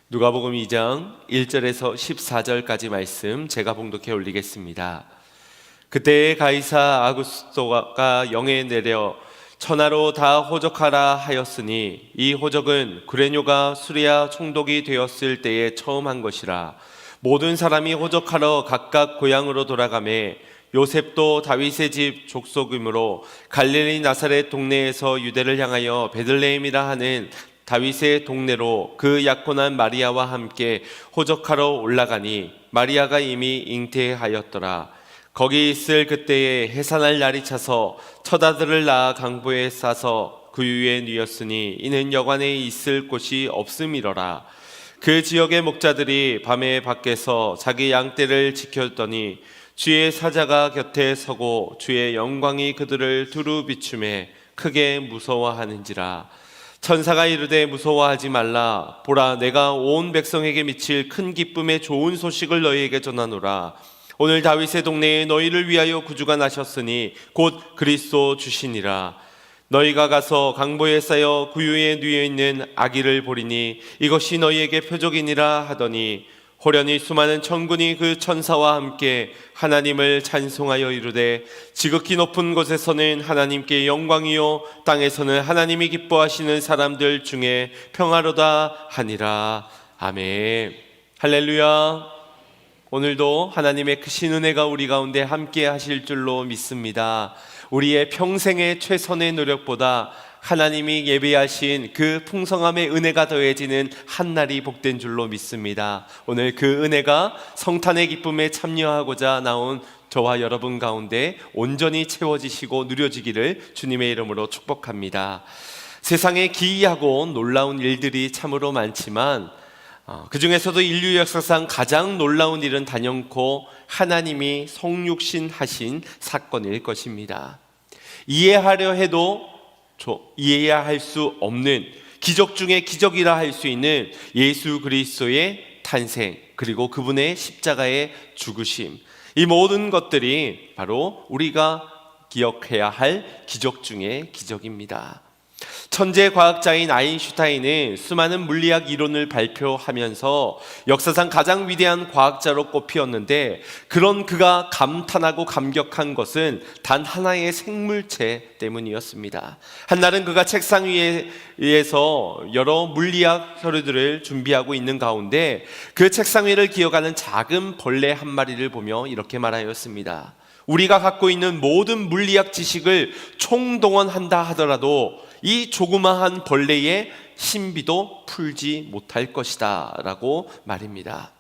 누가복음 2장 1절에서 14절까지 말씀 제가 봉독해 올리겠습니다. 그때 가이사 아구스토가 영에 내려 천하로 다 호적하라 하였으니 이 호적은 구레뇨가 수리아 총독이 되었을 때에 처음 한 것이라. 모든 사람이 호적하러 각각 고향으로 돌아가매 요셉도 다윗의 집 족속이므로 갈릴리 나사렛 동네에서 유대를 향하여 베들레헴이라 하는 다윗의 동네로 그 약혼한 마리아와 함께 호적하러 올라가니 마리아가 이미 잉태하였더라. 거기 있을 그때에 해산할 날이 차서 첫 아들을 낳아 강보에 싸서 구유에 누였으니 이는 여관에 있을 곳이 없음이러라. 그 지역의 목자들이 밤에 밖에서 자기 양떼를 지켰더니 주의 사자가 곁에 서고 주의 영광이 그들을 두루 비추매 크게 무서워하는지라. 천사가 이르되 무서워하지 말라. 보라, 내가 온 백성에게 미칠 큰 기쁨의 좋은 소식을 너희에게 전하노라. 오늘 다윗의 동네에 너희를 위하여 구주가 나셨으니 곧 그리스도 주시니라. 너희가 가서 강보에 쌓여 구유에 누워 있는 아기를 보리니 이것이 너희에게 표적이니라 하더니 호련히 수많은 천군이 그 천사와 함께 하나님을 찬송하여 이르되 지극히 높은 곳에서는 하나님께 영광이요 땅에서는 하나님이 기뻐하시는 사람들 중에 평화로다 하니라. 아멘. 할렐루야. 오늘도 하나님의 크신 은혜가 우리 가운데 함께 하실 줄로 믿습니다. 우리의 평생의 최선의 노력보다 하나님이 예비하신 그 풍성함의 은혜가 더해지는 한날이 복된 줄로 믿습니다. 오늘 그 은혜가 성탄의 기쁨에 참여하고자 나온 저와 여러분 가운데 온전히 채워지시고 누려지기를 주님의 이름으로 축복합니다. 세상에 기이하고 놀라운 일들이 참으로 많지만 그 중에서도 인류 역사상 가장 놀라운 일은 단연코 하나님이 성육신 하신 사건일 것입니다. 이해하려 해도 이해할 수 없는 기적 중에 기적이라 할 수 있는 예수 그리스도의 탄생, 그리고 그분의 십자가의 죽으심, 이 모든 것들이 바로 우리가 기억해야 할 기적 중의 기적입니다. 천재 과학자인 아인슈타인은 수많은 물리학 이론을 발표하면서 역사상 가장 위대한 과학자로 꼽히었는데, 그런 그가 감탄하고 감격한 것은 단 하나의 생물체 때문이었습니다. 한날은 그가 책상 위에서 여러 물리학 서류들을 준비하고 있는 가운데 그 책상 위를 기어가는 작은 벌레 한 마리를 보며 이렇게 말하였습니다. 우리가 갖고 있는 모든 물리학 지식을 총동원한다 하더라도 이 조그마한 벌레의 신비도 풀지 못할 것이다 라고 말입니다.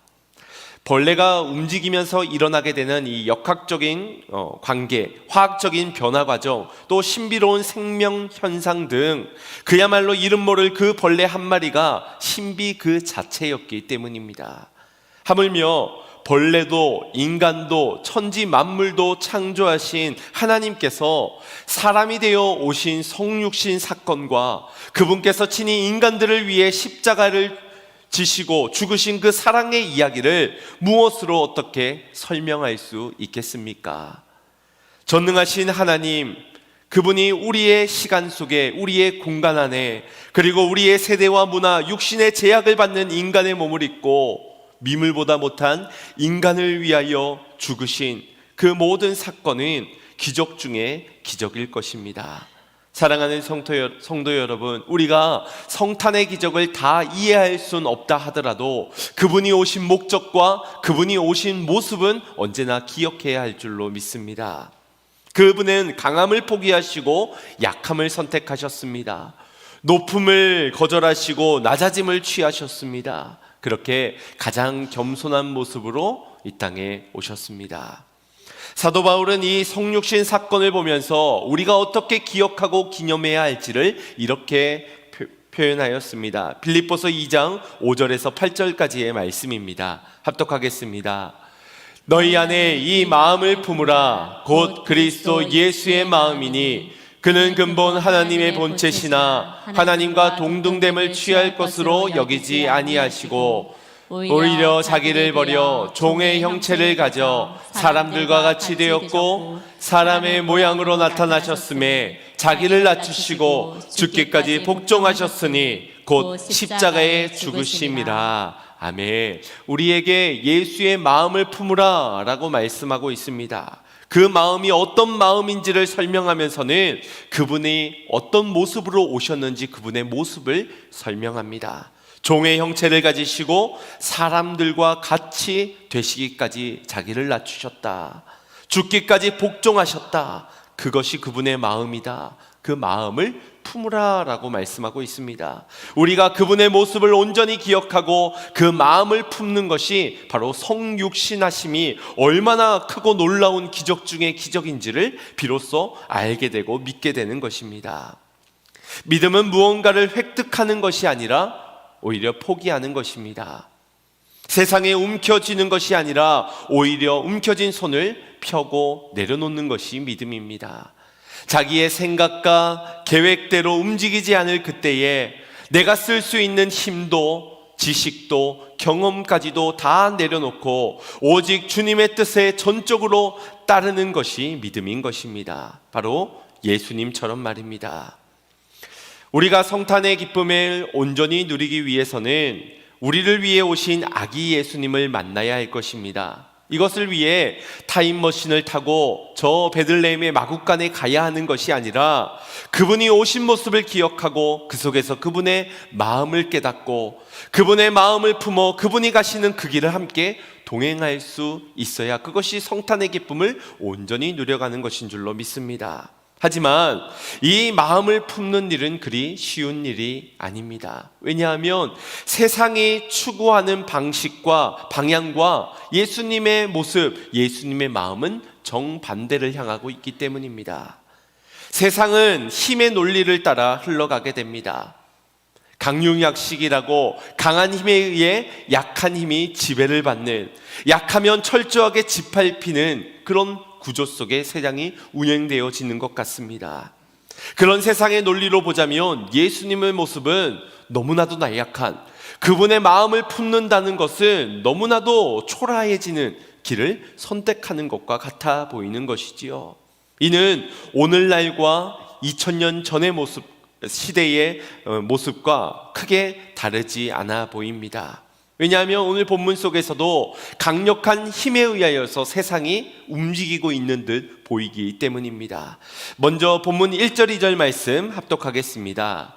벌레가 움직이면서 일어나게 되는 이 역학적인 관계, 화학적인 변화 과정, 또 신비로운 생명 현상 등 그야말로 이름 모를 그 벌레 한 마리가 신비 그 자체였기 때문입니다. 하물며 벌레도 인간도 천지 만물도 창조하신 하나님께서 사람이 되어 오신 성육신 사건과 그분께서 친히 인간들을 위해 십자가를 지시고 죽으신 그 사랑의 이야기를 무엇으로 어떻게 설명할 수 있겠습니까? 전능하신 하나님, 그분이 우리의 시간 속에, 우리의 공간 안에, 그리고 우리의 세대와 문화, 육신의 제약을 받는 인간의 몸을 입고 미물보다 못한 인간을 위하여 죽으신 그 모든 사건은 기적 중에 기적일 것입니다. 사랑하는 성도 여러분, 우리가 성탄의 기적을 다 이해할 수는 없다 하더라도 그분이 오신 목적과 그분이 오신 모습은 언제나 기억해야 할 줄로 믿습니다. 그분은 강함을 포기하시고 약함을 선택하셨습니다. 높음을 거절하시고 낮아짐을 취하셨습니다. 그렇게 가장 겸손한 모습으로 이 땅에 오셨습니다. 사도 바울은 이 성육신 사건을 보면서 우리가 어떻게 기억하고 기념해야 할지를 이렇게 표현하였습니다. 빌립보서 2장 5절에서 8절까지의 말씀입니다. 합독하겠습니다. 너희 안에 이 마음을 품으라. 곧 그리스도 예수의 마음이니 그는 근본 하나님의 본체시나 하나님과 동등됨을 취할 것으로 여기지 아니하시고 오히려 자기를 버려 종의 형체를 가져 사람들과 같이 되었고 사람의 모양으로 나타나셨음에 자기를 낮추시고 죽기까지 복종하셨으니 곧 십자가의 죽으심이라. 아멘. 우리에게 예수의 마음을 품으라 라고 말씀하고 있습니다. 그 마음이 어떤 마음인지를 설명하면서는 그분이 어떤 모습으로 오셨는지 그분의 모습을 설명합니다. 종의 형체를 가지시고 사람들과 같이 되시기까지 자기를 낮추셨다. 죽기까지 복종하셨다. 그것이 그분의 마음이다. 그 마음을 품으라 라고 말씀하고 있습니다. 우리가 그분의 모습을 온전히 기억하고 그 마음을 품는 것이 바로 성육신하심이 얼마나 크고 놀라운 기적 중의 기적인지를 비로소 알게 되고 믿게 되는 것입니다. 믿음은 무언가를 획득하는 것이 아니라 오히려 포기하는 것입니다. 세상에 움켜쥐는 것이 아니라 오히려 움켜진 손을 펴고 내려놓는 것이 믿음입니다. 자기의 생각과 계획대로 움직이지 않을 그때에 내가 쓸 수 있는 힘도 지식도 경험까지도 다 내려놓고 오직 주님의 뜻에 전적으로 따르는 것이 믿음인 것입니다. 바로 예수님처럼 말입니다. 우리가 성탄의 기쁨을 온전히 누리기 위해서는 우리를 위해 오신 아기 예수님을 만나야 할 것입니다. 이것을 위해 타임머신을 타고 저 베들레헴의 마국간에 가야 하는 것이 아니라 그분이 오신 모습을 기억하고 그 속에서 그분의 마음을 깨닫고 그분의 마음을 품어 그분이 가시는 그 길을 함께 동행할 수 있어야 그것이 성탄의 기쁨을 온전히 누려가는 것인 줄로 믿습니다. 하지만 이 마음을 품는 일은 그리 쉬운 일이 아닙니다. 왜냐하면 세상이 추구하는 방식과 방향과 예수님의 모습, 예수님의 마음은 정반대를 향하고 있기 때문입니다. 세상은 힘의 논리를 따라 흘러가게 됩니다. 강육약식이라고 강한 힘에 의해 약한 힘이 지배를 받는, 약하면 철저하게 짓밟히는 그런 구조 속에 세상이 운행되어지는 것 같습니다. 그런 세상의 논리로 보자면 예수님의 모습은 너무나도 나약한, 그분의 마음을 품는다는 것은 너무나도 초라해지는 길을 선택하는 것과 같아 보이는 것이지요. 이는 오늘날과 2000년 전의 모습, 시대의 모습과 크게 다르지 않아 보입니다. 왜냐하면 오늘 본문 속에서도 강력한 힘에 의하여서 세상이 움직이고 있는 듯 보이기 때문입니다. 먼저 본문 1절 2절 말씀 합독하겠습니다.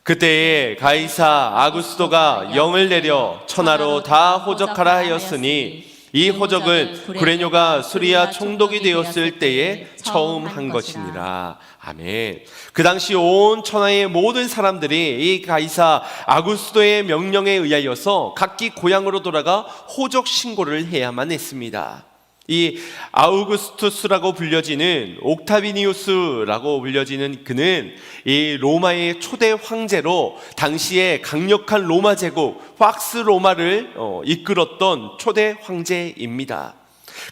그때에 가이사 아구스도가 영을 내려 천하로 다 호적하라 하였으니 이 호적은 구레뇨가 수리아 총독이 되었을 때에 처음 한 것이니라. 아멘. 그 당시 온 천하의 모든 사람들이 이 가이사 아구스도의 명령에 의하여서 각기 고향으로 돌아가 호적 신고를 해야만 했습니다. 이 아우구스투스라고 불려지는 옥타비니우스라고 불려지는 그는 이 로마의 초대 황제로 당시에 강력한 로마 제국 팍스 로마를 이끌었던 초대 황제입니다.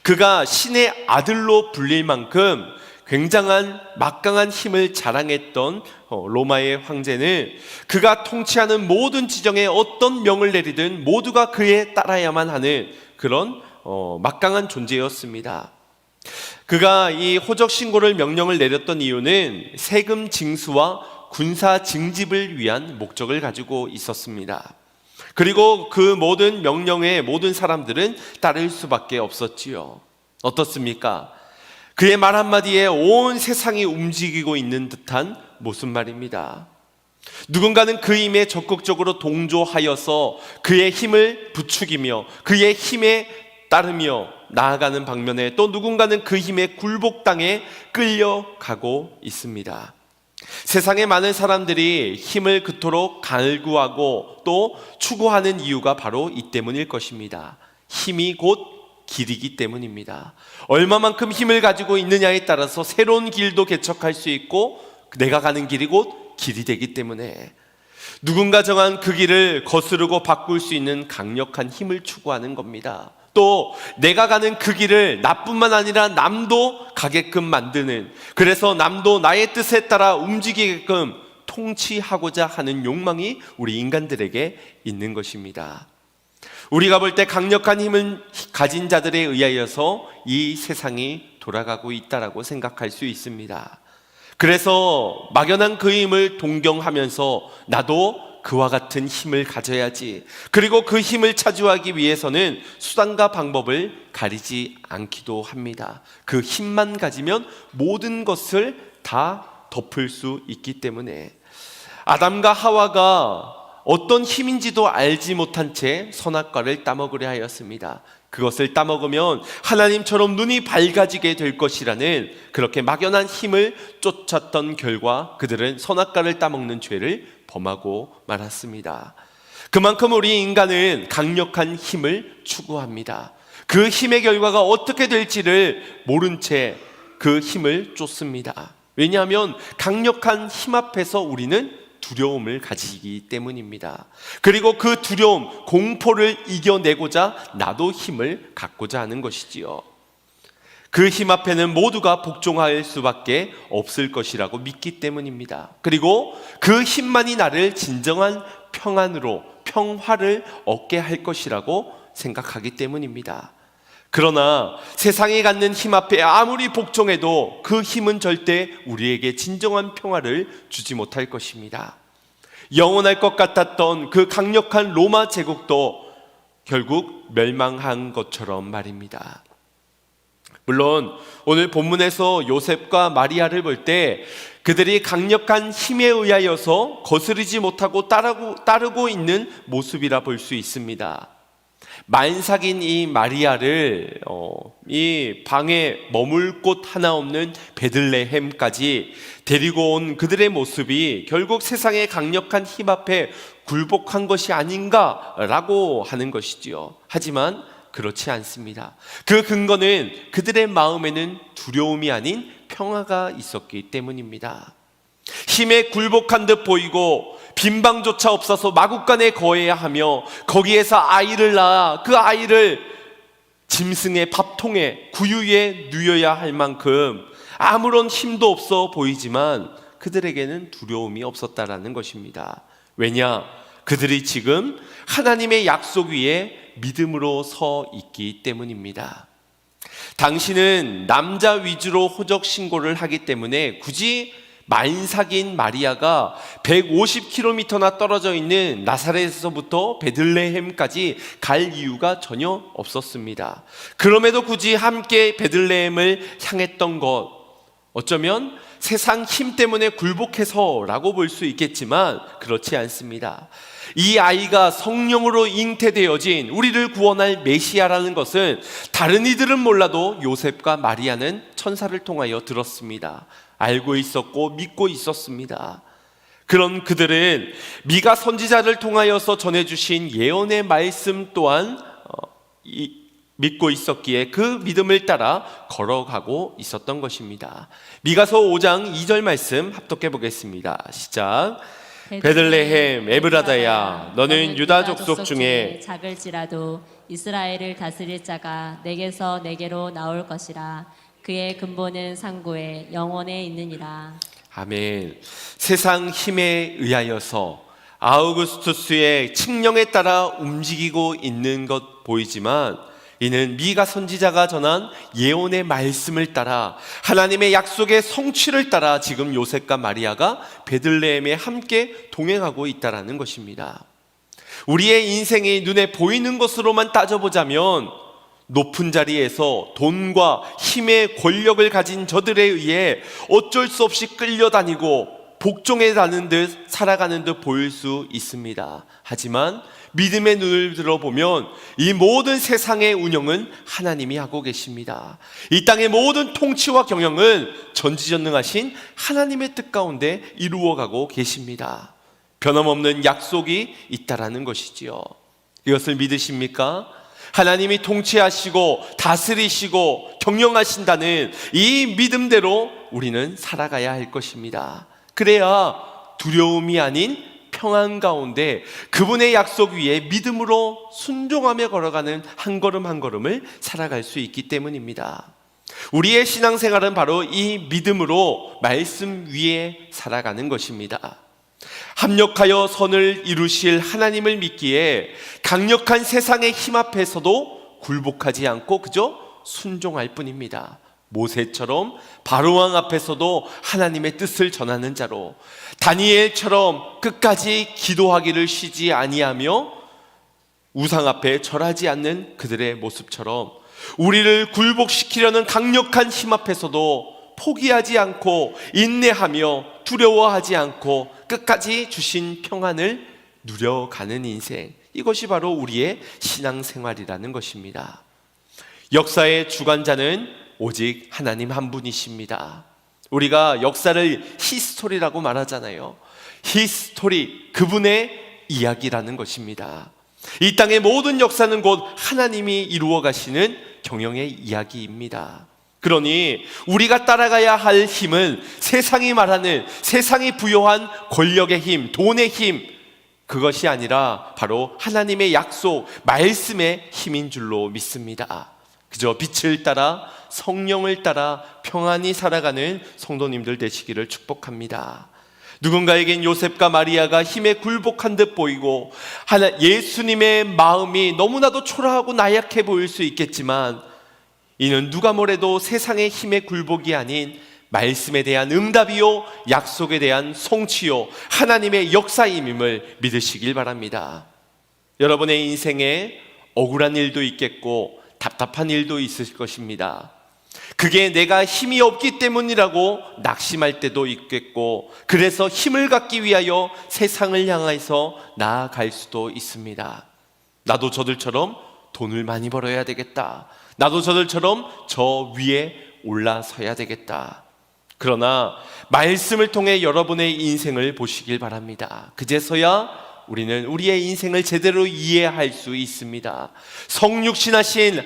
그가 신의 아들로 불릴 만큼 굉장한 막강한 힘을 자랑했던 로마의 황제는 그가 통치하는 모든 지정에 어떤 명을 내리든 모두가 그에 따라야만 하는 그런 막강한 존재였습니다. 그가 이 호적 신고를 명령을 내렸던 이유는 세금 징수와 군사 징집을 위한 목적을 가지고 있었습니다. 그리고 그 모든 명령에 모든 사람들은 따를 수밖에 없었지요. 어떻습니까? 그의 말 한마디에 온 세상이 움직이고 있는 듯한 모습 말입니다. 누군가는 그 힘에 적극적으로 동조하여서 그의 힘을 부추기며 그의 힘에 따르며 나아가는 방면에 또 누군가는 그 힘에 굴복당해 끌려가고 있습니다. 세상의 많은 사람들이 힘을 그토록 갈구하고 또 추구하는 이유가 바로 이 때문일 것입니다. 힘이 곧 길이기 때문입니다. 얼마만큼 힘을 가지고 있느냐에 따라서 새로운 길도 개척할 수 있고 내가 가는 길이 곧 길이 되기 때문에 누군가 정한 그 길을 거스르고 바꿀 수 있는 강력한 힘을 추구하는 겁니다. 또 내가 가는 그 길을 나뿐만 아니라 남도 가게끔 만드는, 그래서 남도 나의 뜻에 따라 움직이게끔 통치하고자 하는 욕망이 우리 인간들에게 있는 것입니다. 우리가 볼 때 강력한 힘을 가진 자들에 의하여서 이 세상이 돌아가고 있다라고 생각할 수 있습니다. 그래서 막연한 그 힘을 동경하면서 나도 그와 같은 힘을 가져야지. 그리고 그 힘을 차지하기 위해서는 수단과 방법을 가리지 않기도 합니다. 그 힘만 가지면 모든 것을 다 덮을 수 있기 때문에 아담과 하와가 어떤 힘인지도 알지 못한 채 선악과를 따먹으려 하였습니다. 그것을 따먹으면 하나님처럼 눈이 밝아지게 될 것이라는 그렇게 막연한 힘을 쫓았던 결과 그들은 선악과를 따먹는 죄를 범하고 말았습니다. 그만큼 우리 인간은 강력한 힘을 추구합니다. 그 힘의 결과가 어떻게 될지를 모른 채 그 힘을 쫓습니다. 왜냐하면 강력한 힘 앞에서 우리는 두려움을 가지기 때문입니다. 그리고 그 두려움, 공포를 이겨내고자 나도 힘을 갖고자 하는 것이지요. 그 힘 앞에는 모두가 복종할 수밖에 없을 것이라고 믿기 때문입니다. 그리고 그 힘만이 나를 진정한 평안으로 평화를 얻게 할 것이라고 생각하기 때문입니다. 그러나 세상이 갖는 힘 앞에 아무리 복종해도 그 힘은 절대 우리에게 진정한 평화를 주지 못할 것입니다. 영원할 것 같았던 그 강력한 로마 제국도 결국 멸망한 것처럼 말입니다. 물론 오늘 본문에서 요셉과 마리아를 볼 때 그들이 강력한 힘에 의하여서 거스르지 못하고 따르고 있는 모습이라 볼 수 있습니다. 만삭인 이 마리아를 이 방에 머물 곳 하나 없는 베들레헴까지 데리고 온 그들의 모습이 결국 세상의 강력한 힘 앞에 굴복한 것이 아닌가라고 하는 것이지요. 하지만 그렇지 않습니다. 그 근거는 그들의 마음에는 두려움이 아닌 평화가 있었기 때문입니다. 힘에 굴복한 듯 보이고 빈방조차 없어서 마구간에 거해야 하며 거기에서 아이를 낳아 그 아이를 짐승의 밥통에 구유에 누여야 할 만큼 아무런 힘도 없어 보이지만 그들에게는 두려움이 없었다라는 것입니다. 왜냐? 그들이 지금 하나님의 약속 위에 믿음으로 서 있기 때문입니다. 당신은 남자 위주로 호적 신고를 하기 때문에 굳이 만삭인 마리아가 150km나 떨어져 있는 나사렛에서부터 베들레헴까지 갈 이유가 전혀 없었습니다. 그럼에도 굳이 함께 베들레헴을 향했던 것, 어쩌면 세상 힘 때문에 굴복해서라고 볼 수 있겠지만 그렇지 않습니다. 이 아이가 성령으로 잉태되어진 우리를 구원할 메시아라는 것은 다른 이들은 몰라도 요셉과 마리아는 천사를 통하여 들었습니다. 알고 있었고 믿고 있었습니다. 그런 그들은 미가 선지자를 통하여서 전해주신 예언의 말씀 또한 믿고 있었기에 그 믿음을 따라 걸어가고 있었던 것입니다. 미가서 5장 2절 말씀 합독해 보겠습니다. 시작. 베들레헴 에브라다야, 너는 유다 족속 중에 작을지라도 이스라엘을 다스릴 자가 내게서 내게로 나올 것이라. 그의 근본은 상고에 영원에 있느니라. 아멘. 세상 힘에 의하여서 아우구스투스의 칙령에 따라 움직이고 있는 것 보이지만 이는 미가 선지자가 전한 예언의 말씀을 따라 하나님의 약속의 성취를 따라 지금 요셉과 마리아가 베들레헴에 함께 동행하고 있다는 것입니다. 우리의 인생이 눈에 보이는 것으로만 따져보자면 높은 자리에서 돈과 힘의 권력을 가진 저들에 의해 어쩔 수 없이 끌려다니고 복종해 가는 듯 살아가는 듯 보일 수 있습니다. 하지만 믿음의 눈을 들어보면 이 모든 세상의 운영은 하나님이 하고 계십니다. 이 땅의 모든 통치와 경영은 전지전능하신 하나님의 뜻 가운데 이루어가고 계십니다. 변함없는 약속이 있다라는 것이지요. 이것을 믿으십니까? 하나님이 통치하시고 다스리시고 경영하신다는 이 믿음대로 우리는 살아가야 할 것입니다. 그래야 두려움이 아닌 평안 가운데 그분의 약속 위에 믿음으로 순종하며 걸어가는 한 걸음 한 걸음을 살아갈 수 있기 때문입니다. 우리의 신앙생활은 바로 이 믿음으로 말씀 위에 살아가는 것입니다. 합력하여 선을 이루실 하나님을 믿기에 강력한 세상의 힘 앞에서도 굴복하지 않고 그저 순종할 뿐입니다. 모세처럼 바로왕 앞에서도 하나님의 뜻을 전하는 자로, 다니엘처럼 끝까지 기도하기를 쉬지 아니하며 우상 앞에 절하지 않는 그들의 모습처럼 우리를 굴복시키려는 강력한 힘 앞에서도 포기하지 않고 인내하며 두려워하지 않고 끝까지 주신 평안을 누려가는 인생, 이것이 바로 우리의 신앙생활이라는 것입니다. 역사의 주관자는 오직 하나님 한 분이십니다. 우리가 역사를 히스토리라고 말하잖아요. 히스토리, 그분의 이야기라는 것입니다. 이 땅의 모든 역사는 곧 하나님이 이루어 가시는 경영의 이야기입니다. 그러니 우리가 따라가야 할 힘은 세상이 말하는, 세상이 부여한 권력의 힘, 돈의 힘, 그것이 아니라 바로 하나님의 약속, 말씀의 힘인 줄로 믿습니다. 그저 빛을 따라 성령을 따라 평안히 살아가는 성도님들 되시기를 축복합니다. 누군가에겐 요셉과 마리아가 힘에 굴복한 듯 보이고 예수님의 마음이 너무나도 초라하고 나약해 보일 수 있겠지만, 이는 누가 뭐래도 세상의 힘의 굴복이 아닌 말씀에 대한 응답이요, 약속에 대한 성취요, 하나님의 역사임임을 믿으시길 바랍니다. 여러분의 인생에 억울한 일도 있겠고 답답한 일도 있을 것입니다. 그게 내가 힘이 없기 때문이라고 낙심할 때도 있겠고, 그래서 힘을 갖기 위하여 세상을 향해서 나아갈 수도 있습니다. 나도 저들처럼 돈을 많이 벌어야 되겠다, 나도 저들처럼 저 위에 올라서야 되겠다. 그러나 말씀을 통해 여러분의 인생을 보시길 바랍니다. 그제서야 우리는 우리의 인생을 제대로 이해할 수 있습니다. 성육신하신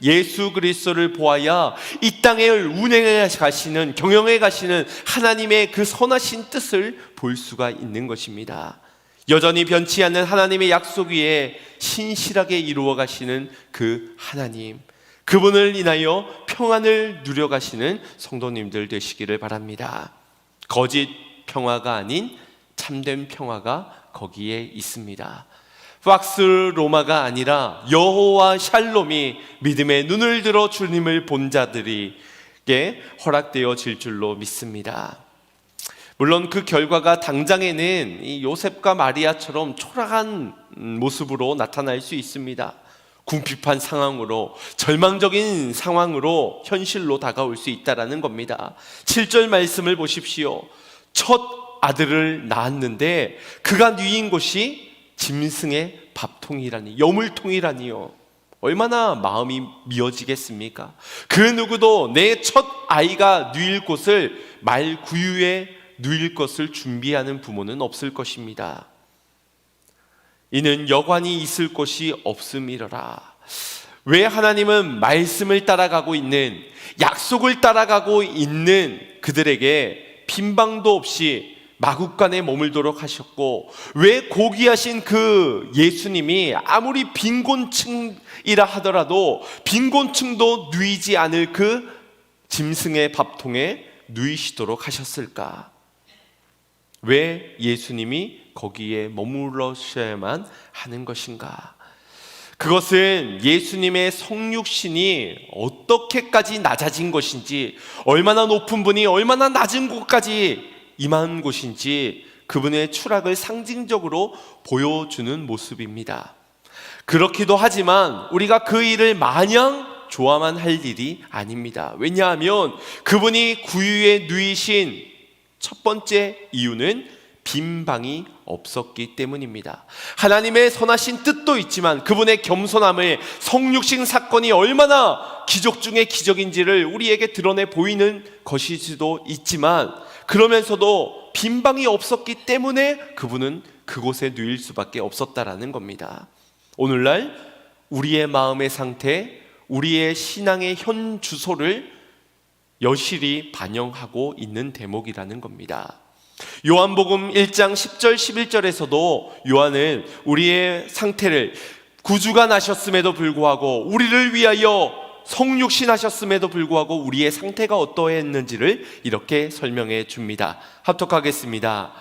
예수 그리스도를 보아야 이 땅을 운행해 가시는, 경영해 가시는 하나님의 그 선하신 뜻을 볼 수가 있는 것입니다. 여전히 변치 않는 하나님의 약속 위에 신실하게 이루어 가시는 그 하나님, 그분을 인하여 평안을 누려 가시는 성도님들 되시기를 바랍니다. 거짓 평화가 아닌 참된 평화가 거기에 있습니다. 팍스 로마가 아니라 여호와 샬롬이 믿음의 눈을 들어 주님을 본 자들에게 허락되어질 줄로 믿습니다. 물론 그 결과가 당장에는 이 요셉과 마리아처럼 초라한 모습으로 나타날 수 있습니다. 궁핍한 상황으로, 절망적인 상황으로 현실로 다가올 수 있다는 겁니다. 7절 말씀을 보십시오. 첫 아들을 낳았는데 그가 누인 곳이 짐승의 밥통이라니, 여물통이라니요. 얼마나 마음이 미어지겠습니까? 그 누구도 내 첫 아이가 누일 곳을 말 구유에 누일 것을 준비하는 부모는 없을 것입니다. 이는 여관이 있을 곳이 없음이러라. 왜 하나님은 말씀을 따라가고 있는, 약속을 따라가고 있는 그들에게 빈방도 없이 마국간에 머물도록 하셨고, 왜 고귀하신 그 예수님이 아무리 빈곤층이라 하더라도 빈곤층도 누이지 않을 그 짐승의 밥통에 누이시도록 하셨을까? 왜 예수님이 거기에 머물러셔야만 하는 것인가? 그것은 예수님의 성육신이 어떻게까지 낮아진 것인지, 얼마나 높은 분이 얼마나 낮은 곳까지 임한 곳인지 그분의 추락을 상징적으로 보여주는 모습입니다. 그렇기도 하지만 우리가 그 일을 마냥 좋아만 할 일이 아닙니다. 왜냐하면 그분이 구유에 누이신 첫 번째 이유는 빈방이 없었기 때문입니다. 하나님의 선하신 뜻도 있지만 그분의 겸손함을, 성육신 사건이 얼마나 기적 중의 기적인지를 우리에게 드러내 보이는 것이지도 있지만, 그러면서도 빈방이 없었기 때문에 그분은 그곳에 누일 수밖에 없었다라는 겁니다. 오늘날 우리의 마음의 상태, 우리의 신앙의 현 주소를 여실히 반영하고 있는 대목이라는 겁니다. 요한복음 1장 10절 11절에서도 요한은 우리의 상태를, 구주가 나셨음에도 불구하고 우리를 위하여 성육신하셨음에도 불구하고 우리의 상태가 어떠했는지를 이렇게 설명해 줍니다. 합독하겠습니다.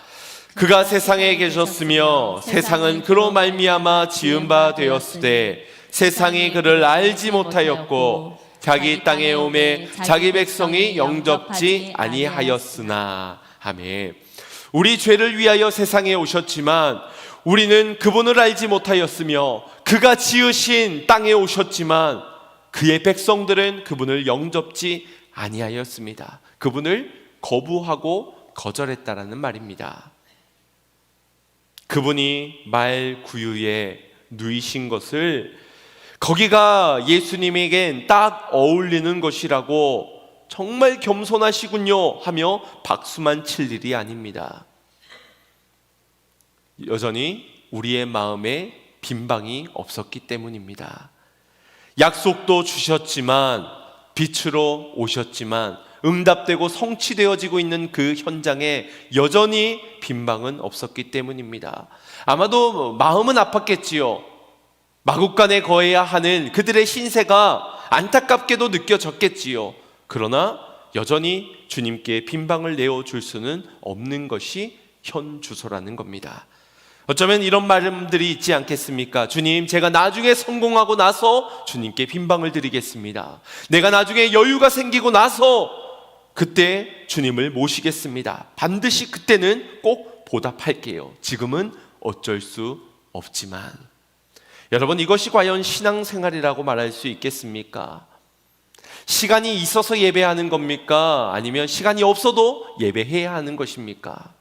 그가 세상에 계셨으며 세상은 그로 말미암아 지은 바 되었으되 세상이 그를 알지 못하였고 자기 땅에 오매 자기 백성이 영접지 아니하였으나. 아멘. 우리 죄를 위하여 세상에 오셨지만 우리는 그분을 알지 못하였으며 그가 지으신 땅에 오셨지만 그의 백성들은 그분을 영접지 아니하였습니다. 그분을 거부하고 거절했다라는 말입니다. 그분이 말 구유에 누이신 것을 거기가 예수님에겐 딱 어울리는 것이라고 정말 겸손하시군요 하며 박수만 칠 일이 아닙니다. 여전히 우리의 마음에 빈방이 없었기 때문입니다. 약속도 주셨지만, 빛으로 오셨지만 응답되고 성취되어지고 있는 그 현장에 여전히 빈방은 없었기 때문입니다. 아마도 마음은 아팠겠지요. 마국간에 거해야 하는 그들의 신세가 안타깝게도 느껴졌겠지요. 그러나 여전히 주님께 빈방을 내어줄 수는 없는 것이 현 주소라는 겁니다. 어쩌면 이런 말들이 있지 않겠습니까? 주님, 제가 나중에 성공하고 나서 주님께 빈방을 드리겠습니다. 내가 나중에 여유가 생기고 나서 그때 주님을 모시겠습니다. 반드시 그때는 꼭 보답할게요. 지금은 어쩔 수 없지만. 여러분, 이것이 과연 신앙생활이라고 말할 수 있겠습니까? 시간이 있어서 예배하는 겁니까? 아니면 시간이 없어도 예배해야 하는 것입니까?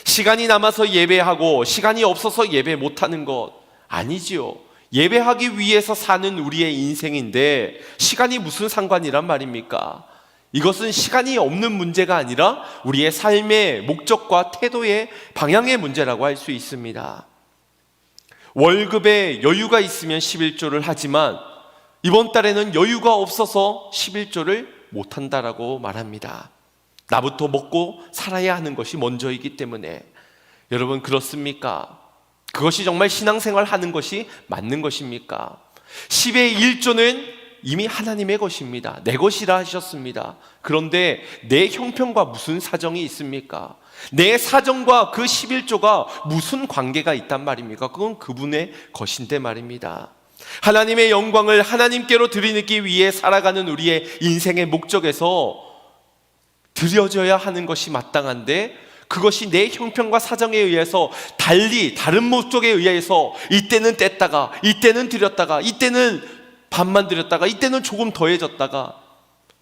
시간이 남아서 예배하고 시간이 없어서 예배 못하는 것 아니지요. 예배하기 위해서 사는 우리의 인생인데 시간이 무슨 상관이란 말입니까? 이것은 시간이 없는 문제가 아니라 우리의 삶의 목적과 태도의 방향의 문제라고 할 수 있습니다. 월급에 여유가 있으면 11조를 하지만 이번 달에는 여유가 없어서 11조를 못한다라고 말합니다. 나부터 먹고 살아야 하는 것이 먼저이기 때문에. 여러분, 그렇습니까? 그것이 정말 신앙생활 하는 것이 맞는 것입니까? 10의 1조는 이미 하나님의 것입니다. 내 것이라 하셨습니다. 그런데 내 형편과 무슨 사정이 있습니까? 내 사정과 그 11조가 무슨 관계가 있단 말입니까? 그건 그분의 것인데 말입니다. 하나님의 영광을 하나님께로 드리기 위해 살아가는 우리의 인생의 목적에서 드려져야 하는 것이 마땅한데 그것이 내 형편과 사정에 의해서 달리 다른 목적에 의해서 이때는 뗐다가 이때는 드렸다가 이때는 반만 드렸다가 이때는 조금 더해졌다가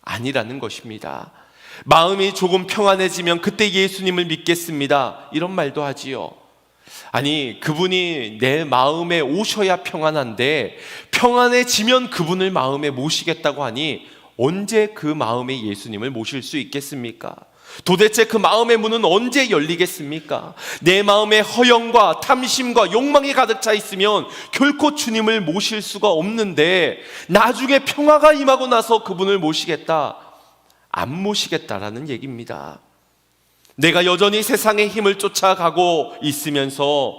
아니라는 것입니다. 마음이 조금 평안해지면 그때 예수님을 믿겠습니다, 이런 말도 하지요. 아니, 그분이 내 마음에 오셔야 평안한데 평안해지면 그분을 마음에 모시겠다고 하니 언제 그 마음에 예수님을 모실 수 있겠습니까? 도대체 그 마음의 문은 언제 열리겠습니까? 내 마음에 허영과 탐심과 욕망이 가득 차 있으면 결코 주님을 모실 수가 없는데 나중에 평화가 임하고 나서 그분을 모시겠다, 안 모시겠다라는 얘기입니다. 내가 여전히 세상의 힘을 쫓아가고 있으면서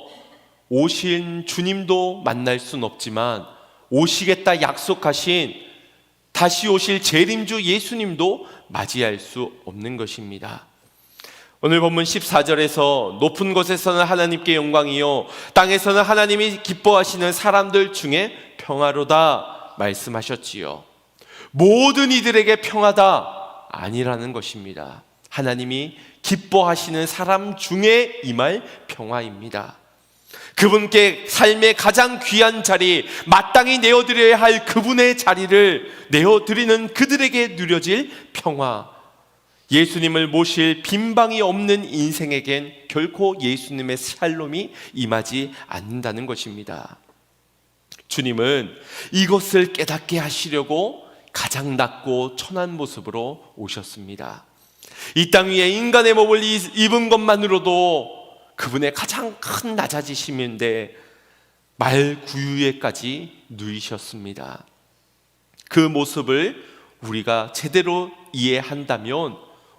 오신 주님도 만날 순 없지만 오시겠다 약속하신 다시 오실 재림주 예수님도 맞이할 수 없는 것입니다. 오늘 본문 14절에서 높은 곳에서는 하나님께 영광이요 땅에서는 하나님이 기뻐하시는 사람들 중에 평화로다 말씀하셨지요. 모든 이들에게 평화다 아니라는 것입니다. 하나님이 기뻐하시는 사람 중에 임할 평화입니다. 그분께 삶의 가장 귀한 자리, 마땅히 내어드려야 할 그분의 자리를 내어드리는 그들에게 누려질 평화. 예수님을 모실 빈방이 없는 인생에겐 결코 예수님의 샬롬이 임하지 않는다는 것입니다. 주님은 이것을 깨닫게 하시려고 가장 낮고 천한 모습으로 오셨습니다. 이 땅 위에 인간의 몸을 입은 것만으로도 그분의 가장 큰 낮아지심인데 말 구유에까지 누이셨습니다. 그 모습을 우리가 제대로 이해한다면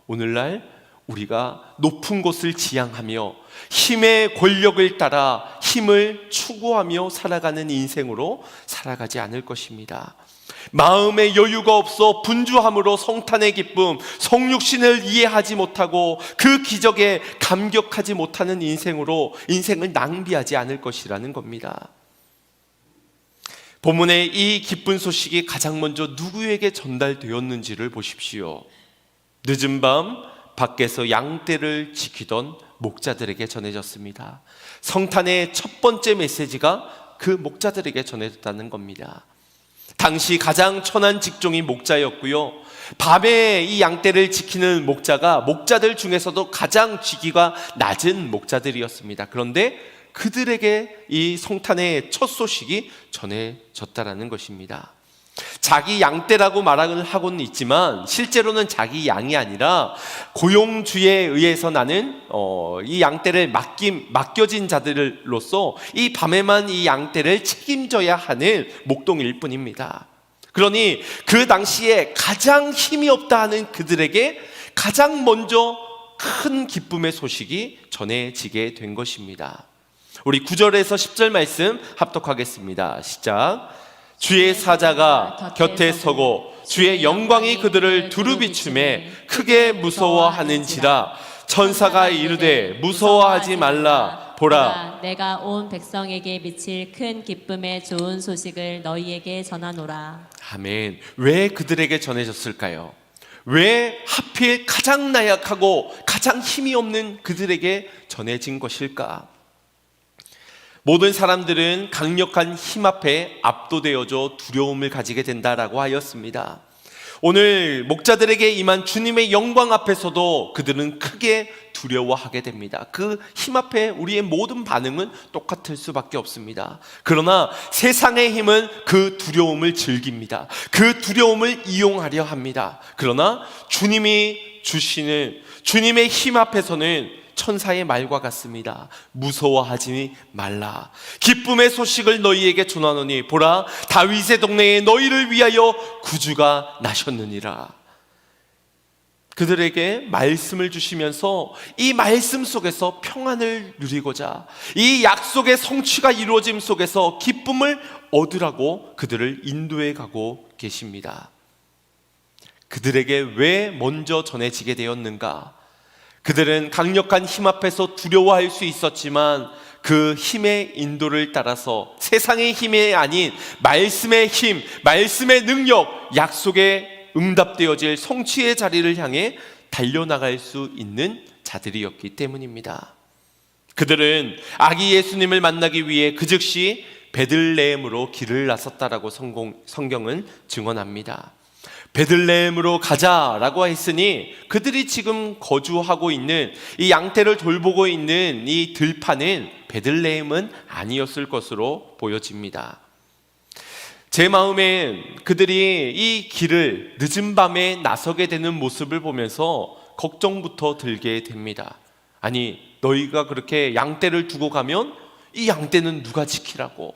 오늘날 우리가 높은 곳을 지향하며 힘의 권력을 따라 힘을 추구하며 살아가는 인생으로 살아가지 않을 것입니다. 마음에 여유가 없어 분주함으로 성탄의 기쁨, 성육신을 이해하지 못하고 그 기적에 감격하지 못하는 인생으로 인생을 낭비하지 않을 것이라는 겁니다. 본문의 이 기쁜 소식이 가장 먼저 누구에게 전달되었는지를 보십시오. 늦은 밤 밖에서 양떼를 지키던 목자들에게 전해졌습니다. 성탄의 첫 번째 메시지가 그 목자들에게 전해졌다는 겁니다. 당시 가장 천한 직종이 목자였고요. 밤에 이 양떼를 지키는 목자가 목자들 중에서도 가장 직위가 낮은 목자들이었습니다. 그런데 그들에게 이 성탄의 첫 소식이 전해졌다라는 것입니다. 자기 양떼라고 말을 하고는 있지만 실제로는 자기 양이 아니라 고용주에 의해서 나는 이 양떼를 맡겨진 자들로서 이 밤에만 이 양떼를 책임져야 하는 목동일 뿐입니다. 그러니 그 당시에 가장 힘이 없다 하는 그들에게 가장 먼저 큰 기쁨의 소식이 전해지게 된 것입니다. 우리 9절에서 10절 말씀 합독하겠습니다. 시작. 주의 사자가 곁에 서고 주의 영광이 그들을 두루 비추매 크게 무서워하는지라. 천사가 이르되 무서워하지 말라. 보라, 내가 온 백성에게 미칠 큰 기쁨의 좋은 소식을 너희에게 전하노라. 아멘. 왜 그들에게 전해졌을까요? 왜 하필 가장 나약하고 가장 힘이 없는 그들에게 전해진 것일까? 모든 사람들은 강력한 힘 앞에 압도되어져 두려움을 가지게 된다라고 하였습니다. 오늘 목자들에게 임한 주님의 영광 앞에서도 그들은 크게 두려워하게 됩니다. 그 힘 앞에 우리의 모든 반응은 똑같을 수밖에 없습니다. 그러나 세상의 힘은 그 두려움을 즐깁니다. 그 두려움을 이용하려 합니다. 그러나 주님이 주시는 주님의 힘 앞에서는 천사의 말과 같습니다. 무서워하지 말라. 기쁨의 소식을 너희에게 전하노니 보라, 다윗의 동네에 너희를 위하여 구주가 나셨느니라. 그들에게 말씀을 주시면서 이 말씀 속에서 평안을 누리고자 이 약속의 성취가 이루어짐 속에서 기쁨을 얻으라고 그들을 인도해 가고 계십니다. 그들에게 왜 먼저 전해지게 되었는가? 그들은 강력한 힘 앞에서 두려워할 수 있었지만 그 힘의 인도를 따라서 세상의 힘이 아닌 말씀의 힘, 말씀의 능력, 약속에 응답되어질 성취의 자리를 향해 달려나갈 수 있는 자들이었기 때문입니다. 그들은 아기 예수님을 만나기 위해 그 즉시 베들레헴으로 길을 나섰다라고 성경은 증언합니다. 베들레헴으로 가자라고 했으니 그들이 지금 거주하고 있는 이 양떼를 돌보고 있는 이 들판은 베들레헴은 아니었을 것으로 보여집니다. 제 마음엔 그들이 이 길을 늦은 밤에 나서게 되는 모습을 보면서 걱정부터 들게 됩니다. 아니, 너희가 그렇게 양떼를 두고 가면 이 양떼는 누가 지키라고?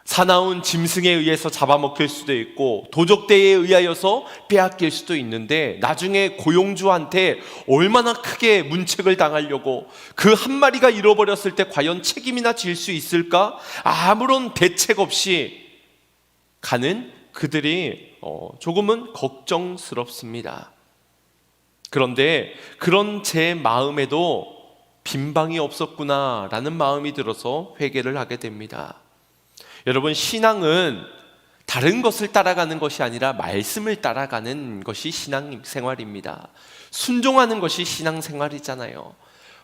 사나운 짐승에 의해서 잡아먹힐 수도 있고 도적대에 의하여서 빼앗길 수도 있는데 나중에 고용주한테 얼마나 크게 문책을 당하려고 그 한 마리가 잃어버렸을 때 과연 책임이나 질 수 있을까? 아무런 대책 없이 가는 그들이 조금은 걱정스럽습니다. 그런데 그런 제 마음에도 빈방이 없었구나라는 마음이 들어서 회개를 하게 됩니다. 여러분, 신앙은 다른 것을 따라가는 것이 아니라 말씀을 따라가는 것이 신앙생활입니다. 순종하는 것이 신앙생활이잖아요.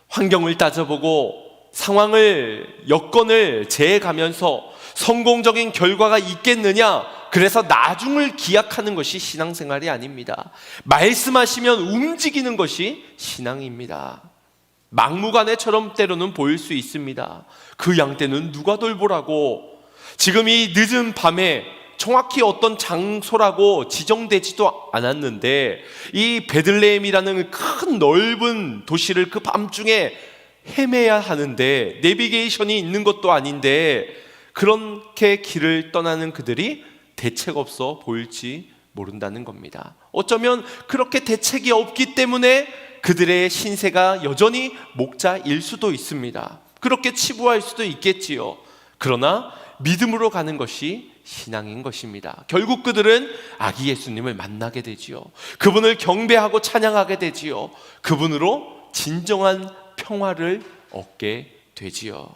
환경을 따져보고 상황을, 여건을 재가면서 성공적인 결과가 있겠느냐, 그래서 나중을 기약하는 것이 신앙생활이 아닙니다. 말씀하시면 움직이는 것이 신앙입니다. 막무가내처럼 때로는 보일 수 있습니다. 그 양떼는 누가 돌보라고? 지금 이 늦은 밤에 정확히 어떤 장소라고 지정되지도 않았는데 이 베들레헴이라는 큰 넓은 도시를 그 밤중에 헤매야 하는데 내비게이션이 있는 것도 아닌데 그렇게 길을 떠나는 그들이 대책 없어 보일지 모른다는 겁니다. 어쩌면 그렇게 대책이 없기 때문에 그들의 신세가 여전히 목자일 수도 있습니다. 그렇게 치부할 수도 있겠지요. 그러나 믿음으로 가는 것이 신앙인 것입니다. 결국 그들은 아기 예수님을 만나게 되지요. 그분을 경배하고 찬양하게 되지요. 그분으로 진정한 평화를 얻게 되지요.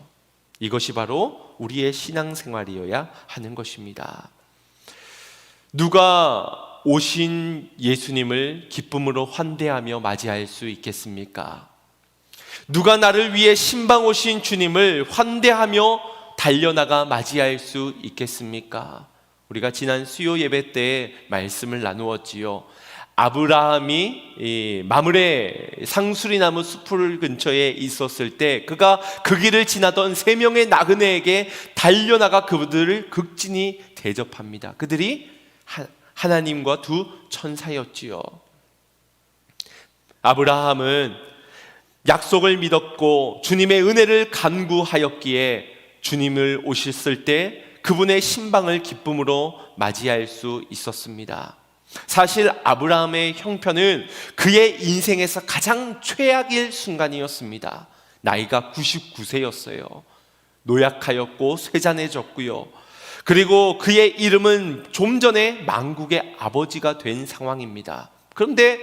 이것이 바로 우리의 신앙생활이어야 하는 것입니다. 누가 오신 예수님을 기쁨으로 환대하며 맞이할 수 있겠습니까? 누가 나를 위해 신방 오신 주님을 환대하며 달려나가 맞이할 수 있겠습니까? 우리가 지난 수요 예배 때 말씀을 나누었지요. 아브라함이 마므레 상수리나무 숲을 근처에 있었을 때 그가 그 길을 지나던 3명의 나그네에게 달려나가 그들을 극진히 대접합니다. 그들이 하나님과 두 천사였지요. 아브라함은 약속을 믿었고 주님의 은혜를 간구하였기에 주님을 오셨을 때 그분의 신방을 기쁨으로 맞이할 수 있었습니다. 사실 아브라함의 형편은 그의 인생에서 가장 최악의 순간이었습니다. 나이가 99세였어요. 노약하였고 쇠잔해졌고요. 그리고 그의 이름은 좀 전에 만국의 아버지가 된 상황입니다. 그런데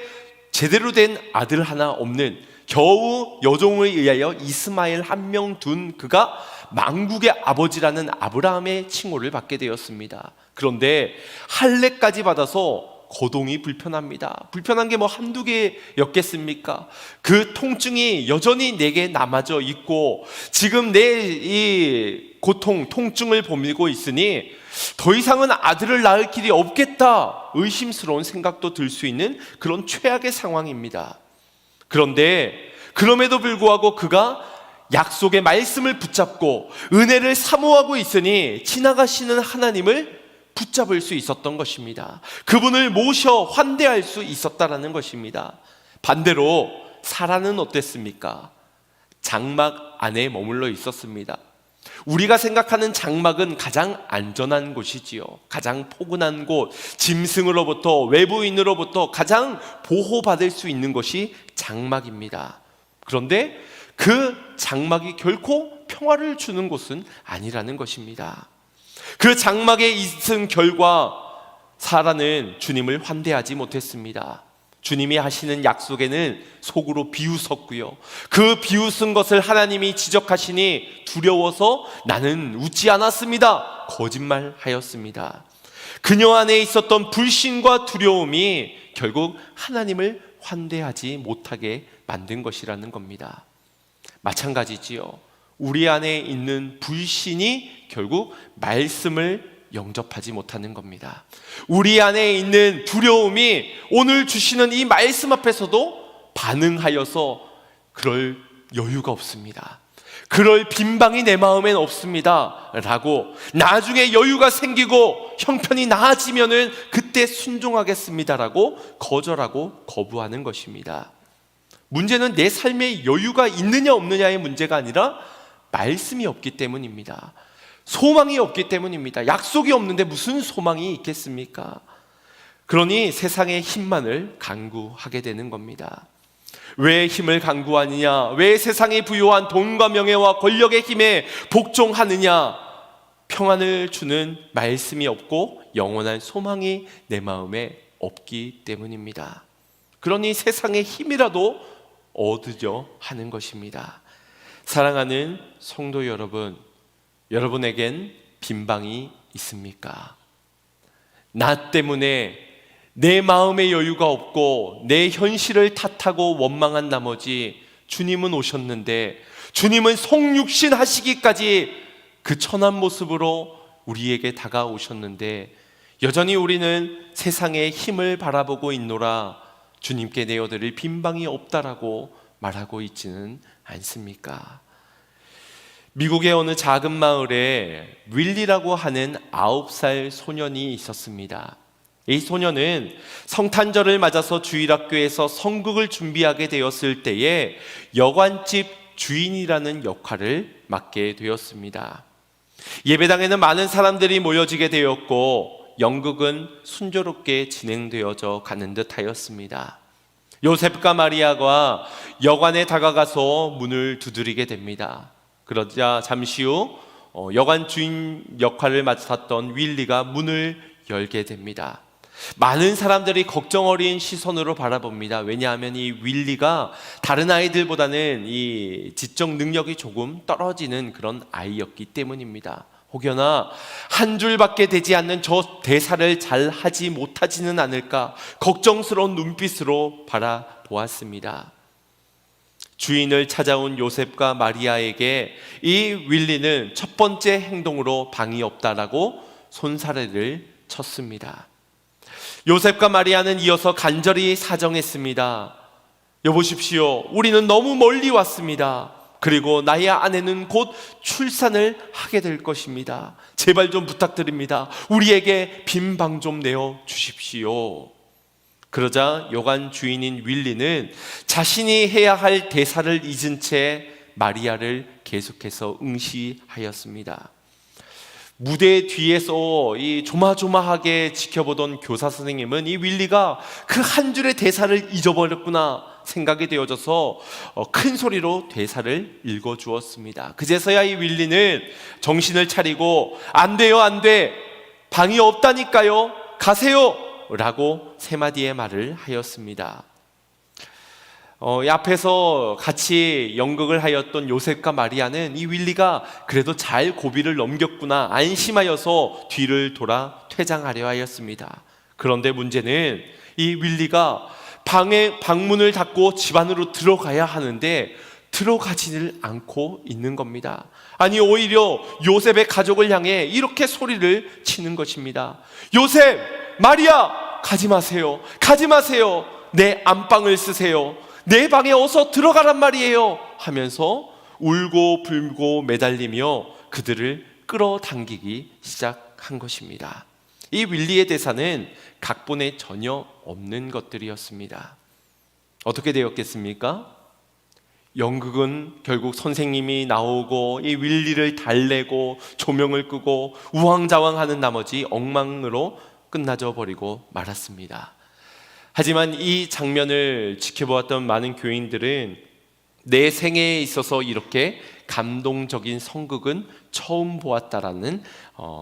제대로 된 아들 하나 없는 겨우 여종에 의하여 이스마엘 한 명 둔 그가 만국의 아버지라는 아브라함의 칭호를 받게 되었습니다. 그런데 할례까지 받아서 거동이 불편합니다. 불편한 게 뭐 한두 개였겠습니까? 그 통증이 여전히 내게 남아져 있고 지금 내 이 고통, 통증을 보밀고 있으니 더 이상은 아들을 낳을 길이 없겠다 의심스러운 생각도 들 수 있는 그런 최악의 상황입니다. 그런데 그럼에도 불구하고 그가 약속의 말씀을 붙잡고 은혜를 사모하고 있으니 지나가시는 하나님을 붙잡을 수 있었던 것입니다. 그분을 모셔 환대할 수 있었다라는 것입니다. 반대로 사라는 어땠습니까? 장막 안에 머물러 있었습니다. 우리가 생각하는 장막은 가장 안전한 곳이지요. 가장 포근한 곳, 짐승으로부터 외부인으로부터 가장 보호받을 수 있는 것이 장막입니다. 그런데 그 장막이 결코 평화를 주는 곳은 아니라는 것입니다. 그 장막에 있은 결과 사라는 주님을 환대하지 못했습니다. 주님이 하시는 약속에는 속으로 비웃었고요. 그 비웃은 것을 하나님이 지적하시니 두려워서 나는 웃지 않았습니다. 거짓말하였습니다. 그녀 안에 있었던 불신과 두려움이 결국 하나님을 환대하지 못하게 만든 것이라는 겁니다. 마찬가지지요. 우리 안에 있는 불신이 결국 말씀을 영접하지 못하는 겁니다. 우리 안에 있는 두려움이 오늘 주시는 이 말씀 앞에서도 반응하여서 그럴 여유가 없습니다. 그럴 빈방이 내 마음엔 없습니다 라고 나중에 여유가 생기고 형편이 나아지면은 그때 순종하겠습니다라고 거절하고 거부하는 것입니다. 문제는 내 삶에 여유가 있느냐 없느냐의 문제가 아니라 말씀이 없기 때문입니다. 소망이 없기 때문입니다. 약속이 없는데 무슨 소망이 있겠습니까? 그러니 세상의 힘만을 간구하게 되는 겁니다. 왜 힘을 간구하느냐? 왜 세상이 부여한 돈과 명예와 권력의 힘에 복종하느냐? 평안을 주는 말씀이 없고 영원한 소망이 내 마음에 없기 때문입니다. 그러니 세상의 힘이라도 얻으려 하는 것입니다. 사랑하는 성도 여러분, 여러분에겐 빈방이 있습니까? 나 때문에 내 마음의 여유가 없고 내 현실을 탓하고 원망한 나머지 주님은 오셨는데 주님은 성육신 하시기까지 그 천한 모습으로 우리에게 다가오셨는데 여전히 우리는 세상의 힘을 바라보고 있노라 주님께 내어드릴 빈방이 없다라고 말하고 있지는 않습니까? 미국의 어느 작은 마을에 윌리라고 하는 9살 소년이 있었습니다. 이 소년은 성탄절을 맞아서 주일학교에서 성극을 준비하게 되었을 때에 여관집 주인이라는 역할을 맡게 되었습니다. 예배당에는 많은 사람들이 모여지게 되었고 연극은 순조롭게 진행되어져 가는 듯 하였습니다. 요셉과 마리아가 여관에 다가가서 문을 두드리게 됩니다. 그러자 잠시 후 여관 주인 역할을 맡았던 윌리가 문을 열게 됩니다. 많은 사람들이 걱정 어린 시선으로 바라봅니다. 왜냐하면 이 윌리가 다른 아이들보다는 이 지적 능력이 조금 떨어지는 그런 아이였기 때문입니다. 혹여나 한 줄밖에 되지 않는 저 대사를 잘 하지 못하지는 않을까 걱정스러운 눈빛으로 바라보았습니다. 주인을 찾아온 요셉과 마리아에게 이 윌리는 첫 번째 행동으로 방이 없다라고 손사래를 쳤습니다. 요셉과 마리아는 이어서 간절히 사정했습니다. 여보십시오, 우리는 너무 멀리 왔습니다. 그리고 나의 아내는 곧 출산을 하게 될 것입니다. 제발 좀 부탁드립니다. 우리에게 빈 방 좀 내어 주십시오. 그러자 여관 주인인 윌리는 자신이 해야 할 대사를 잊은 채 마리아를 계속해서 응시하였습니다. 무대 뒤에서 이 조마조마하게 지켜보던 교사 선생님은 이 윌리가 그 한 줄의 대사를 잊어버렸구나 생각이 되어져서 큰 소리로 대사를 읽어주었습니다. 그제서야 이 윌리는 정신을 차리고 안 돼요, 안 돼, 방이 없다니까요, 가세요 라고 세 마디의 말을 하였습니다. 이 앞에서 같이 연극을 하였던 요셉과 마리아는 이 윌리가 그래도 잘 고비를 넘겼구나 안심하여서 뒤를 돌아 퇴장하려 하였습니다. 그런데 문제는 이 윌리가 방문을 닫고 집 안으로 들어가야 하는데 들어가지를 않고 있는 겁니다. 아니, 오히려 요셉의 가족을 향해 이렇게 소리를 치는 것입니다. 요셉, 마리아, 가지 마세요, 가지 마세요, 내 안방을 쓰세요, 내 방에 어서 들어가란 말이에요 하면서 울고 불고 매달리며 그들을 끌어당기기 시작한 것입니다. 이 윌리의 대사는 각본에 전혀 없는 것들이었습니다. 어떻게 되었겠습니까? 연극은 결국 선생님이 나오고 이 윌리를 달래고 조명을 끄고 우왕좌왕하는 나머지 엉망으로 끝나져 버리고 말았습니다. 하지만 이 장면을 지켜보았던 많은 교인들은 내 생애에 있어서 이렇게 감동적인 성극은 처음 보았다라는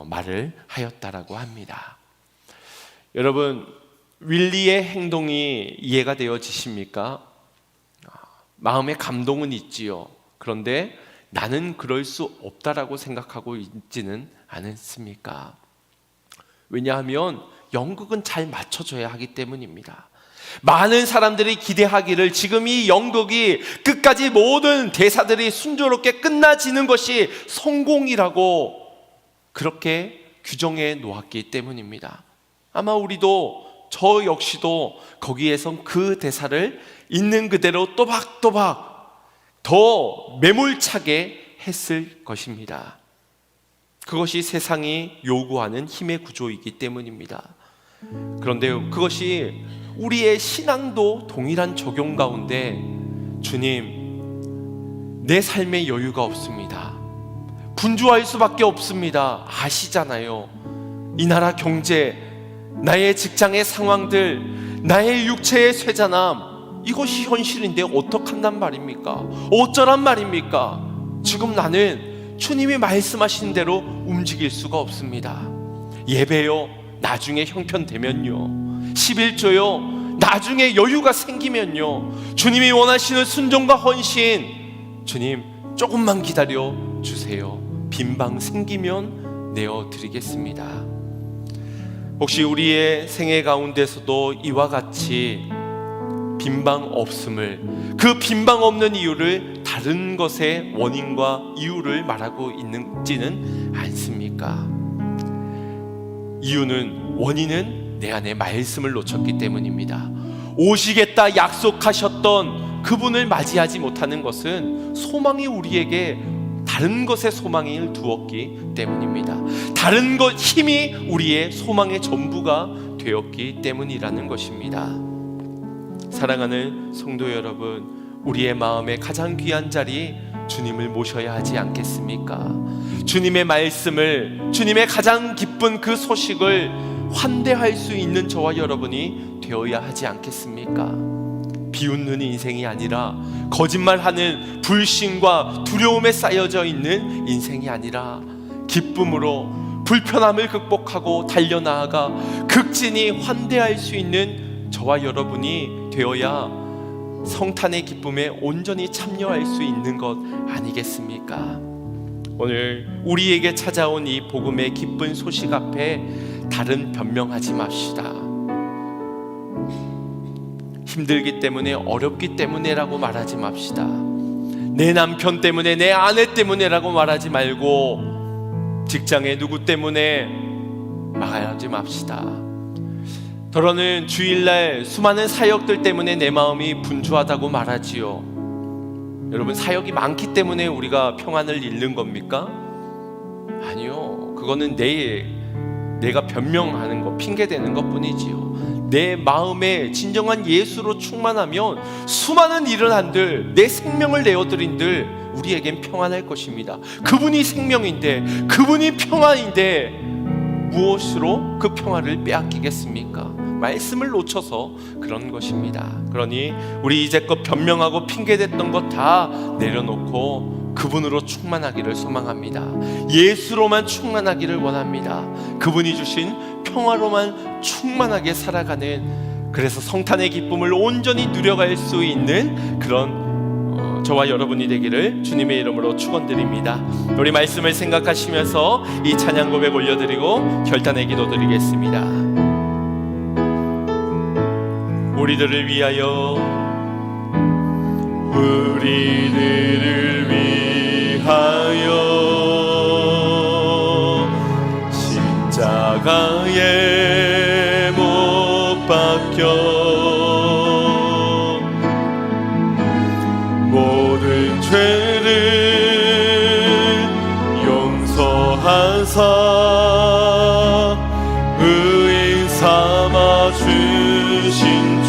말을 하였다라고 합니다. 여러분, 윌리의 행동이 이해가 되어지십니까? 마음에 감동은 있지요. 그런데 나는 그럴 수 없다라고 생각하고 있지는 않습니까? 왜냐하면 연극은 잘 맞춰줘야 하기 때문입니다. 많은 사람들이 기대하기를 지금 이 연극이 끝까지 모든 대사들이 순조롭게 끝나지는 것이 성공이라고 그렇게 규정해 놓았기 때문입니다. 아마 우리도 저 역시도 거기에선 그 대사를 있는 그대로 또박또박 더 매몰차게 했을 것입니다. 그것이 세상이 요구하는 힘의 구조이기 때문입니다. 그런데 그것이 우리의 신앙도 동일한 적용 가운데 주님, 내 삶에 여유가 없습니다. 분주할 수밖에 없습니다. 아시잖아요. 이 나라 경제, 나의 직장의 상황들, 나의 육체의 쇠잔함, 이것이 현실인데 어떡한단 말입니까? 어쩌란 말입니까? 지금 나는 주님이 말씀하신 대로 움직일 수가 없습니다. 예배요, 나중에 형편되면요. 11조요, 나중에 여유가 생기면요. 주님이 원하시는 순종과 헌신, 주님 조금만 기다려 주세요. 빈방 생기면 내어드리겠습니다. 혹시 우리의 생애 가운데서도 이와 같이 빈방 없음을, 그 빈방 없는 이유를 다른 것의 원인과 이유를 말하고 있지는 않습니까? 원인은 내 안에 말씀을 놓쳤기 때문입니다. 오시겠다 약속하셨던 그분을 맞이하지 못하는 것은 소망이 우리에게 다른 것에 소망을 두었기 때문입니다. 다른 것, 힘이 우리의 소망의 전부가 되었기 때문이라는 것입니다. 사랑하는 성도 여러분, 우리의 마음에 가장 귀한 자리 주님을 모셔야 하지 않겠습니까? 주님의 말씀을, 주님의 가장 기쁜 그 소식을 환대할 수 있는 저와 여러분이 되어야 하지 않겠습니까? 비웃는 인생이 아니라, 거짓말하는 불신과 두려움에 쌓여져 있는 인생이 아니라 기쁨으로 불편함을 극복하고 달려나아가 극진히 환대할 수 있는 저와 여러분이 되어야 성탄의 기쁨에 온전히 참여할 수 있는 것 아니겠습니까? 오늘 우리에게 찾아온 이 복음의 기쁜 소식 앞에 다른 변명하지 맙시다. 힘들기 때문에, 어렵기 때문에라고 말하지 맙시다. 내 남편 때문에, 내 아내 때문에라고 말하지 말고 직장의 누구 때문에 말하지 맙시다. 더러는 주일날 수많은 사역들 때문에 내 마음이 분주하다고 말하지요. 여러분, 사역이 많기 때문에 우리가 평안을 잃는 겁니까? 아니요, 그거는 내가 변명하는 것, 핑계대는 것 뿐이지요. 내 마음에 진정한 예수로 충만하면 수많은 일을 한들, 내 생명을 내어드린들 우리에겐 평안할 것입니다. 그분이 생명인데, 그분이 평안인데 무엇으로 그 평안을 빼앗기겠습니까? 말씀을 놓쳐서 그런 것입니다. 그러니 우리 이제껏 변명하고 핑계댔던 것 다 내려놓고 그분으로 충만하기를 소망합니다. 예수로만 충만하기를 원합니다. 그분이 주신 평화로만 충만하게 살아가는, 그래서 성탄의 기쁨을 온전히 누려갈 수 있는 그런 저와 여러분이 되기를 주님의 이름으로 축원드립니다. 우리 말씀을 생각하시면서 이 찬양 고백 올려드리고 결단의 기도 드리겠습니다. 우리들을 위하여, 우리들을 위하여 십자가에 못 박혀 모든 죄를 용서하사 의인 삼아 주신 주,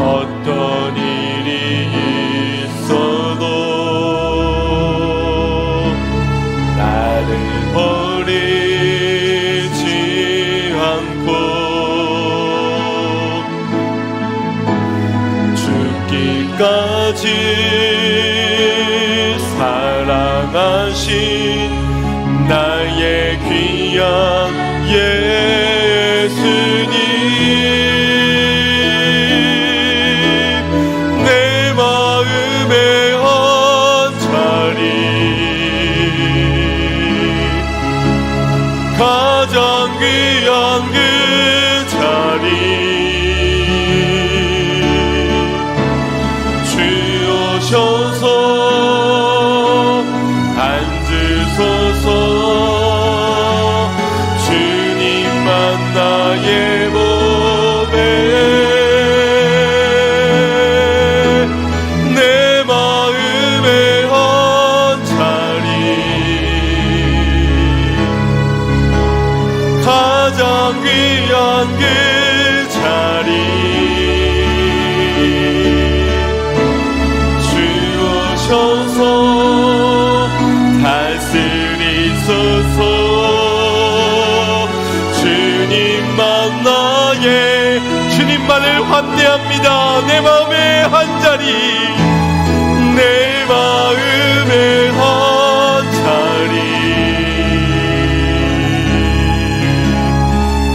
어떤 일이 있어도 나를 버리지 않고 죽기까지 사랑하신 나의 귀한 예수님, 내 마음에 한 자리, 가장 귀한 그 자리 주오셔서 앉으소서. 주님만 나의 몸에 내 마음에 한 자리, 가장 귀한 그 자리 주오셔서 다스리소서. 주님만 나의, 주님만을 환대합니다. 내 마음의 한 자리, 내 마음의 한 자리,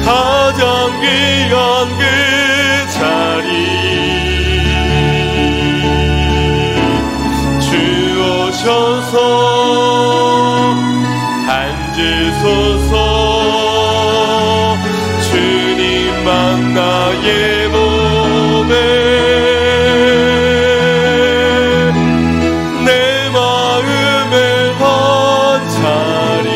가장 귀한 그 자리 주오셔서 앉으소서. 주님만 나의 몸에 내 마음의 한 자리,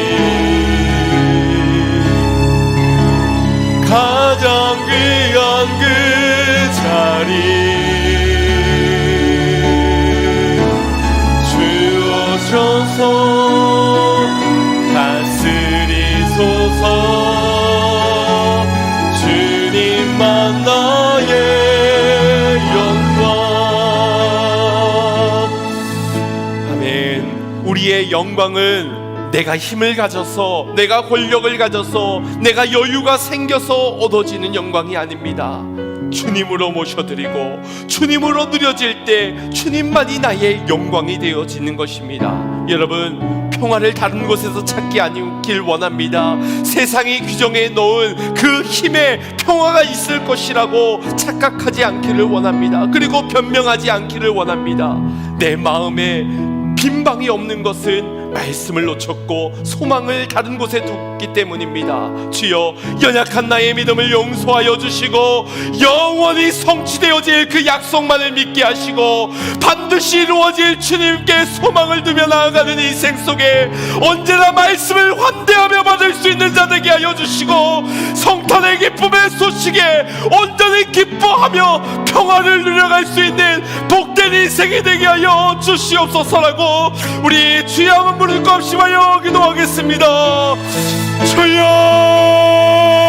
가장 귀한 그 자리 주오셔서 다스리소서. 주님만 나의 영광. 아멘. 우리의 영광은 내가 힘을 가져서, 내가 권력을 가져서, 내가 여유가 생겨서 얻어지는 영광이 아닙니다. 주님으로 모셔드리고 주님으로 누려질 때 주님만이 나의 영광이 되어지는 것입니다. 여러분, 평화를 다른 곳에서 찾기 아니길 원합니다. 세상이 규정해 놓은 그 힘에 평화가 있을 것이라고 착각하지 않기를 원합니다. 그리고 변명하지 않기를 원합니다. 내 마음에 빈방이 없는 것은 말씀을 놓쳤고 소망을 다른 곳에 뒀기 때문입니다. 주여, 연약한 나의 믿음을 용서하여 주시고 영원히 성취되어질 그 약속만을 믿게 하시고 반드시 이루어질 주님께 소망을 두며 나아가는 인생 속에 언제나 말씀을 환대하며 받을 수 있는 자 되게 하여 주시고 성탄의 기쁨의 소식에 온전히 기뻐하며 평화를 누려갈 수 있는 복된 인생이 되게 하여 주시옵소서라고 우리 주의 한번 부를 것 없이 하여 기도하겠습니다. 주여,